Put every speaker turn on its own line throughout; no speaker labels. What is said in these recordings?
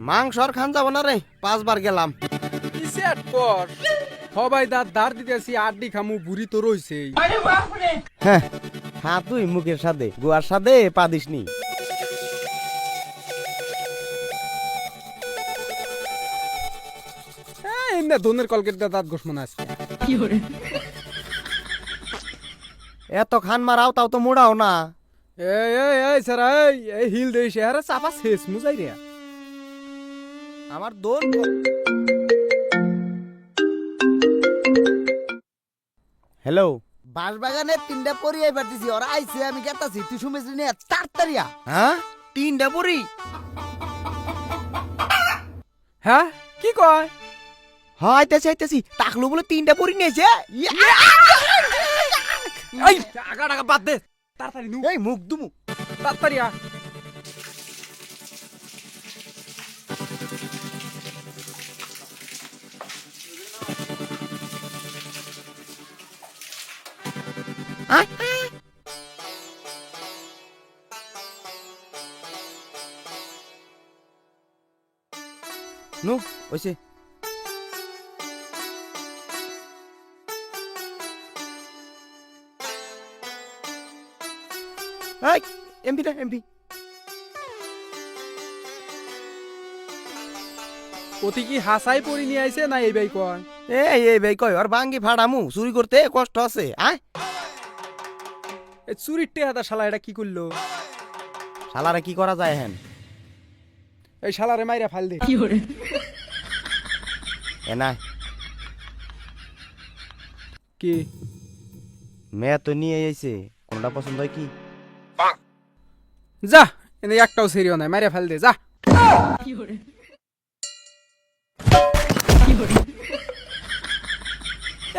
মাংসর খান যাব না রে, 5 বার গেলাম।
সেট কর সবাই দাঁত দিতেছি আড্ডি খামু বুড়ি তো রইছে।
হ্যাঁ হ্যাঁ, তুই মুখের সাথে গুয়ার সাথে পা দিসনি।
এমনি ধনের কলকেট দাঁত গোস মনে আছে।
এত খান মারাও তাও তো মোড়াও না।
এই স্যার এই হিল দেই শেহারে চাপা শেষ মুজাই রে।
আমার দোন হ্যালো,
বাঁশবাগানে 3টা পরি আইবার দিছি, ওরা আইছে আমি গেতাছি, তুই শুনেছি নি তাড়াতাড়িয়া।
হ্যাঁ 3টা পরি?
হ্যাঁ কি কয়?
হ্যাঁ আইতাছি আইতাছি, টাকলু বলে 3টা পরি নিয়েছে।
এই আগা টাকা বাদ দে, তাড়াতাড়ি নু।
এই মুখ দুমু
তাড়াতাড়ি আ।
নু ওইছে। এই এমপি না এমপি।
অতি কি হাসাই পরি নিয়ে আইছে না এই ভাই কয়?
এই ভাই কয় আর ভাঙ্গি ফাড়ামু, চুরি করতে কষ্ট আছে। আয়
এই চুরির টেহাদা শালা এটা কি করলো?
শালারে কি করা যায় হেন?
এই শালারে মাইরা ফাল দে।
এ না
কি
মেয়ে তো নিয়ে আইছে, কোনটা পছন্দ হয় কি?
যা এনে একটাও সেরিও নাই, মাইরা ফাল দে যা।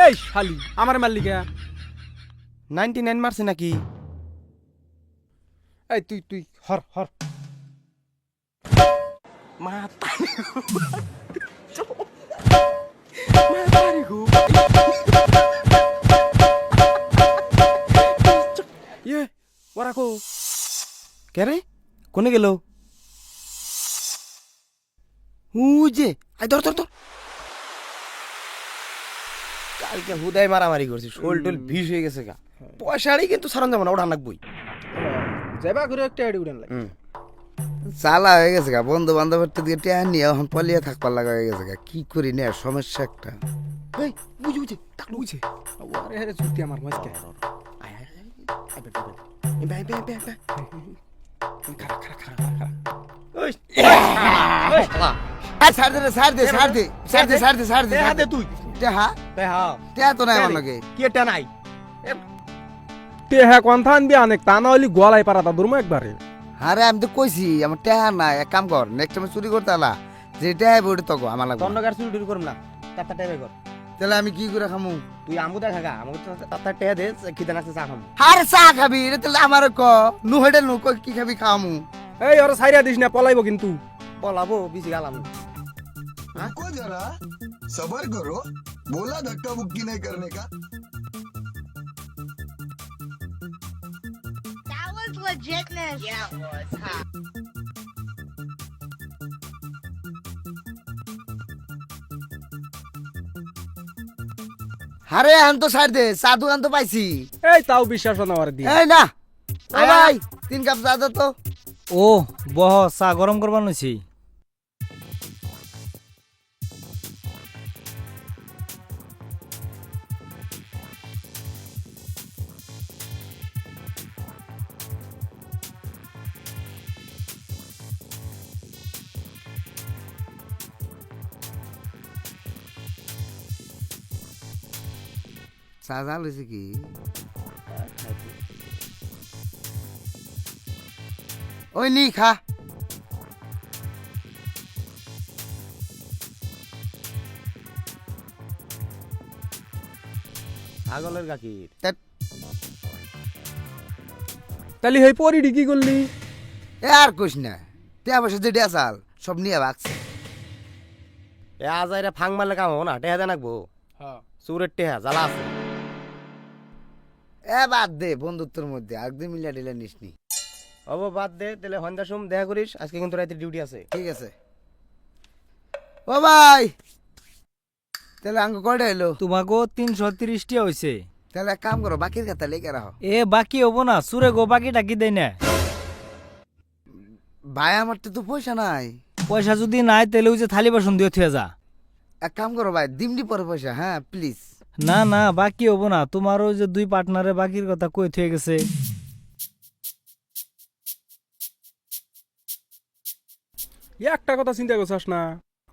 এই শালি আমার মারলি কে?
99 মারছে নাকি?
এই তুই তুই হর হর। ইয়ে ওরা কো
কে রে? কোনে গেল? যে আই ধর ধর ধর। কালকে হুদাই মারামারি করছি, শোল টোল বিষ হয়ে গেছে গা। পয়সাড়ি কিন্তু সারন যাবো না, ওটা নাকবই।
যাইবা করে একটা এডি উড়ান লাগে।
চালা হয়ে গেছে গা, বন্ধু বান্ধবের তো দিয়ে টেহা নিয়ে এখন পলিয়া থাকবার লাগা হয়ে গেছে গা, কি করি না সমস্যা একটা।
এই বুঝি বুঝি টাকলু
বুঝছে আরে আরে জুতি আমার মাঝকে।
আয় আয় আয় আয় বেটা বেটা এমবে এমবে এমবে এমবে
খারা খারা খারা খারা।
ওই
ছাড় দে ছাড় দে ছাড় দে ছাড় দে ছাড় দে ছাড় দে
দে তুই
টেহা
দেহা
টেহা তো নাই আমার লগে।
কি এটা নাই?
টেহা কোনথা আনবি অনেক, তা না হইলে গলাই পারাতা দুরমো একবারে।
আরে আমি তো কইছি আমার টেহা নাই, এক কাম কর নেক্সট টাইম চুরি করতে আলা, যে টেহা বড় তো আমার লাগবে।
তন্নগার চুরি টুরি করম না, তাতা টেবে কর।
তাহলে আমি কি করে খামু?
তুই আমু দেখা গা, আমু তাতা টেয়া দে, খিদে নাচতে চা খামু।
আরে চা খাবি এটা তাহলে আমার ক নু হেডে নু কই কি খাবি খামু?
এই ওরা সাইরা দিস না, পলাইবো কিন্তু।
বলাবো বিজি গালাম।
रुको जरा सबर करो बोला धक्का मुक्की नहीं करने का
That was legitness. Yeah, it was. Huh?
আরে আন তো ছাড় দে, চা দোকান তো পাইছি।
এই তাও বিশ্বাস না আমার দিয়ে।
এই না আয় ভাই 3 কাপ চা দে তো।
ও বহ চা গরম করবার নইছি।
চা জাল হয়েছে কি? ওই নি খা।
ছাগলের গাকির
তাহলে হেই পরিডি কি করলি?
এ আর কইস না, টেহা পয়সা যে দেয়া চাল সব নিয়ে ভাগছে।
এ আজাইরা ফাং মারলে কাম হবো না, টেহা দে নাকবো।
হ্যাঁ
চুরের টেহা জ্বালা আছে।
এ বাদ দে, বন্ধুত্বের মধ্যে একদিন মিলিয়া দিলে নিসনি।
বাদ দে, তাহলে সন্ধ্যা সোম দেখা করিস, আজকে কিন্তু রাতে ডিউটি আছে।
ঠিক আছে। ও ভাই তাহলে আঙ্গ কয়টা এলো?
তোমাকেও 330 হয়েছে।
তাহলে এক কাম করো, বাকির কথা লেগে রাখো।
এ বাকি হবো না, সুরে গো বাকি টাকি দেয় না।
ভাই আমার তো পয়সা নাই।
পয়সা যদি নাই তাহলে ওই যে থালি বাসন দিয়ে থুয়ে যা।
এক কাম করো ভাই, দিমডি পরে পয়সা, হ্যাঁ প্লিজ।
না না বাকি হবো না, তোমার ওই যে 2 পার্টনারে বাকির কথা কই থুয়ে গেছে।
একটা কথা চিন্তা করছাস না,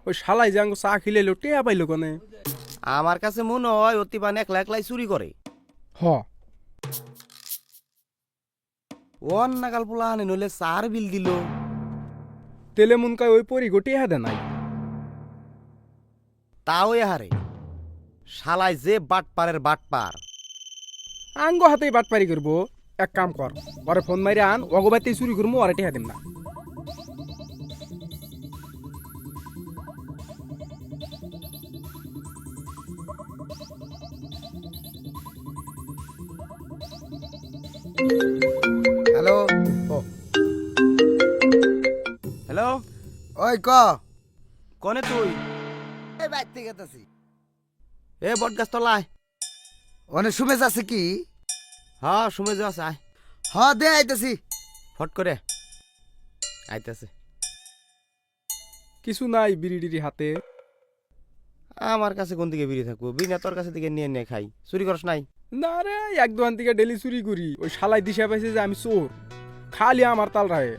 ওই শালাই যে আঙ্গ চা খিলাইলো টেয়া পাইলো কনে?
আমার কাছে মনে হয় অতিবান একলা একলাই চুরি করে।
হ,
ওর নাগাল পোলা আনে নইলে চার বিল দিল।
তেলে মন কয় ওই পরি গো টেয়া দে নাই।
তাও হারে শালাই যে বাটপারের বাটপার।
আঙ্গ হাতেই বাটপারি করবো। এক কাম কর, ওরে ফোন মারি আন, অগবাইতেই চুরি করবো, ওরে টেয়া দিম না।
হ্যালো,
হ্যালো,
ওই
কনে তুই?
এই বাইতে গেতাছি।
এ বট গাছ তলায়।
অনেক সুমেশ আছে কি?
হ্যাঁ শুনে যাওয়া আয়,
হ দে আইতাছি।
ফট করে আইতাছে।
কিছু নাই বিড়ি টিড়ি হাতে।
আমার কাছে কোন দিকে বিড়ি থাকবো? বিনা তোর কাছে দিকে নিয়ে নিয়ে খাই। চুরি করস নাই?
না রে, এক দোকান থেকে ডেলি চুরি করি। ওই শালাই দিশা পাইছে যে আমি চোর, খালি আমার তাল রাহে,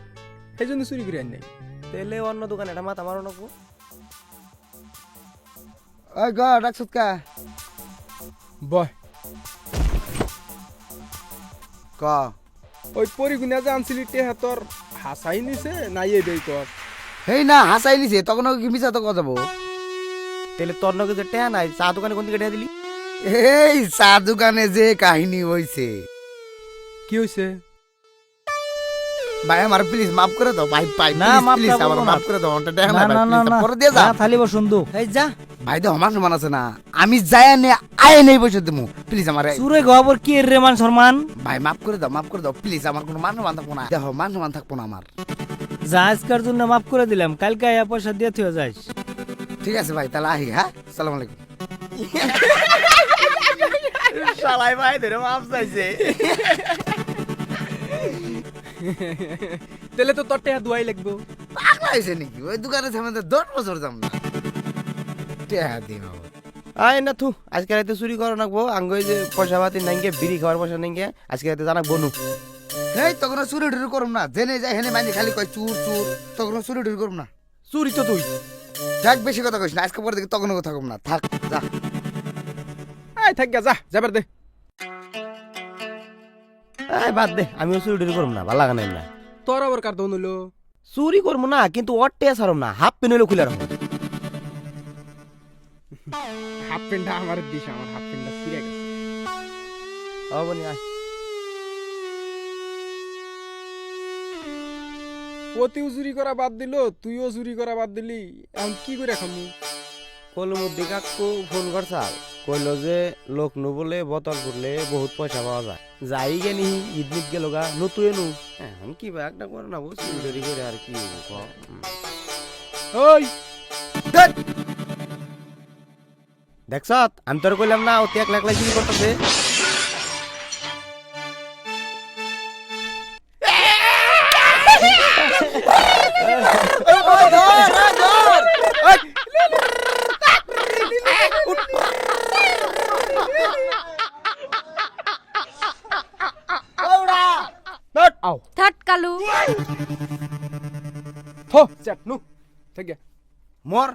সেই জন্য চুরি করি আন নাই।
তেলে অন্য দোকানে এটা মাথা মারো নাকবো।
ওই ডাকছত কা?
বয়,
ক
ওই পরিগুনা যে আনছিলি টেহা তোর হাসাই নিছে নাই এই দেই কর।
হেই না হাসাই নিছে, তখন কি মিছা তো কথা যাবো।
তেলে তোর নগে যে টেয়া নাই, চা দোকানে কোন দিকে টেয়া দিলি?
এই চা দোকানে যে কাহিনী হইছে,
কি হইছে?
ভাই আমার প্লিজ মাফ করে দাও ভাই।
না, মাফ
প্লিজ
করবো
আমার
না।
মাফ করে দাও। ওটা দেখা
না
না
না না
ভাই,
না,
পরে দিয়ে যা।
যা, থালি বাসন দো, এই যা।
ভাই তো আমার সমান আছে না, আমি যাই নে আয় নেই বসে দেবো। প্লিজ আমার
সুরে গো আবার কি রে মান সম্মান।
ভাই মাফ করে দাও প্লিজ। আমার কোনো মান সম্মান থাকবো না, দেখো মান সম্মান থাকবো না আমার।
যা আজকের জন্য মাফ করে দিলাম, কালকে আয়া পয়সা দিয়ে থুয়ে যাইস।
ঠিক আছে ভাই, তাহলে আহি। হ্যাঁ, সালাম আলাইকুম।
শালাই ভাই ধরে মাপ চাইছে।
তাহলে তো তোর টেহা দুয়াই লাগবো।
পাগলা হয়েছে নাকি? ওই দোকানে সামনে 10 বছর যাম না, টেহা দিন হবে।
আয় না থু, আজকে রাতে চুরি করো নাকবো। আঙ্গ যে পয়সা পাতি নাই গে, বিড়ি খাওয়ার পয়সা নাই গে, আজকে রাতে জানাক বনু।
এই তখন চুরি টুরি করুম না, জেনে যাই হেনে মাইনে খালি কয় চুর চুর, তখন চুরি টুরি করুম না।
চুরি তো তুই।
দেখ বেশি কথা কইস না, আজকে পরে দেখি তখন কথা কম না, থাক যা।
আয় থাক গা, যা যাবার দে।
আয় বাদ দে, আমিও চুরি টুরি করবো না, ভালো লাগা নাই না।
তোর আবার কার দন হইলো?
চুরি করবো না, কিন্তু ওর টেয়া ছাড়ব না, হাফ পেন হইলো খুলে রাখবো।
হাফ প্যান্টটা আমার দিস, আমার হাফ প্যান্টটা ছিঁড়ে গেছে।
অবনি আয়।
ওতেও চুরি করা বাদ দিল, তুইও চুরি করা বাদ দিলি, এখন কি করে খামু?
কলমুদ্দি কাকু ফোন করছাল, কইলো যে লোক নু বলে বোতল ফুটলে বহুত পয়সা পাওয়া যায়। যাই গে নি ঈদ মিদ গেল গা, নতুন নু এখন কি বা একটা করে না বসে চুরি করে আর কি হইব ক?
ওই
দেখছ, আমি তোর কইলাম না অতি একলা একলা চুরি করতেছে।
আও
थट कालू
থো চেট নু ঠিক আছে।
মর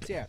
চেট